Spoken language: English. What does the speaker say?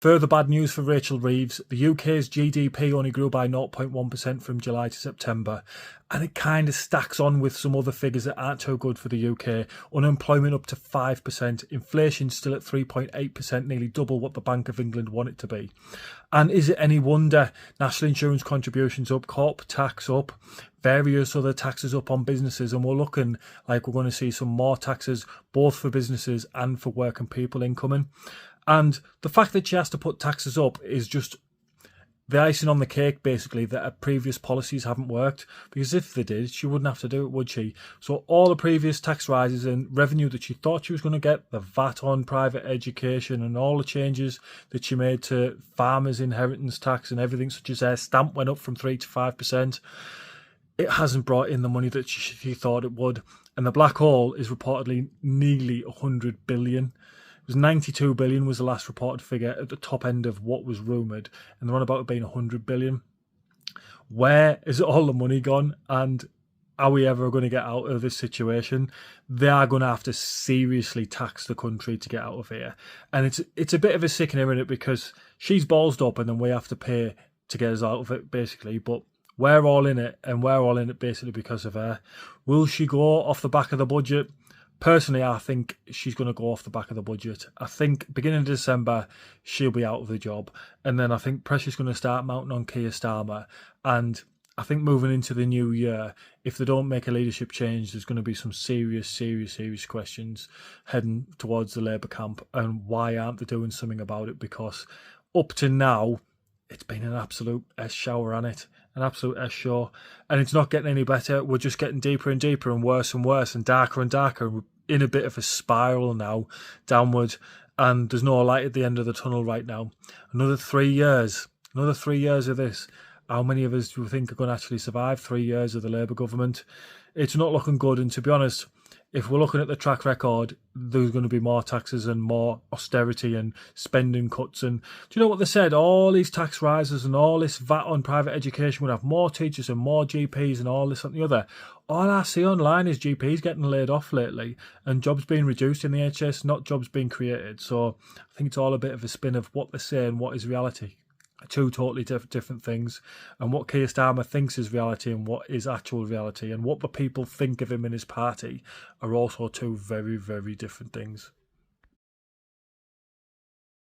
Further bad news for Rachel Reeves. The UK's GDP only grew by 0.1% from July to September, and it kind of stacks on with some other figures that aren't too good for the UK. Unemployment up to 5%, inflation still at 3.8%, nearly double what the Bank of England want it to be. And is it any wonder national insurance contributions up, corp tax up, various other taxes up on businesses, and we're looking like we're going to see some more taxes both for businesses and for working people incoming. And the fact that she has to put taxes up is just the icing on the cake, basically, that her previous policies haven't worked. Because if they did, she wouldn't have to do it, would she? So all the previous tax rises and revenue that she thought she was going to get, the VAT on private education and all the changes that she made to farmers' inheritance tax and everything, such as her stamp went up from 3 to 5%, it hasn't brought in the money that she thought it would. And the black hole is reportedly nearly 100 billion. It was 92 billion was the last reported figure at the top end of what was rumoured, and they're on about it being 100 billion. Where is all the money gone, and are we ever going to get out of this situation? They are going to have to seriously tax the country to get out of here, and it's a bit of a sickener, isn't it, because she's ballsed up and then we have to pay to get us out of it, basically, but we're all in it, and we're all in it basically because of her. Will she go off the back of the budget? Personally, I think she's going to go off the back of the budget. I think beginning of December, she'll be out of the job. And then I think pressure's going to start mounting on Keir Starmer. And I think moving into the new year, if they don't make a leadership change, there's going to be some serious questions heading towards the Labour camp. And why aren't they doing something about it? Because up to now, it's been an absolute S shower on it. An absolute S show. And it's not getting any better. We're just getting deeper and deeper and worse and darker and darker. We're in a bit of a spiral now, downward. And there's no light at the end of the tunnel right now. Another 3 years. Another 3 years of this. How many of us do you think are going to actually survive 3 years of the Labour government? It's not looking good. And to be honest, if we're looking at the track record, there's going to be more taxes and more austerity and spending cuts. And do you know what they said? All these tax rises and all this VAT on private education would have more teachers and more GPs and all this and the other. All I see online is GPs getting laid off lately and jobs being reduced in the NHS, not jobs being created. So I think it's all a bit of a spin of what they say and what is reality. Two totally different things, and what Keir Starmer thinks is reality and what is actual reality and what the people think of him and his party are also two very different things.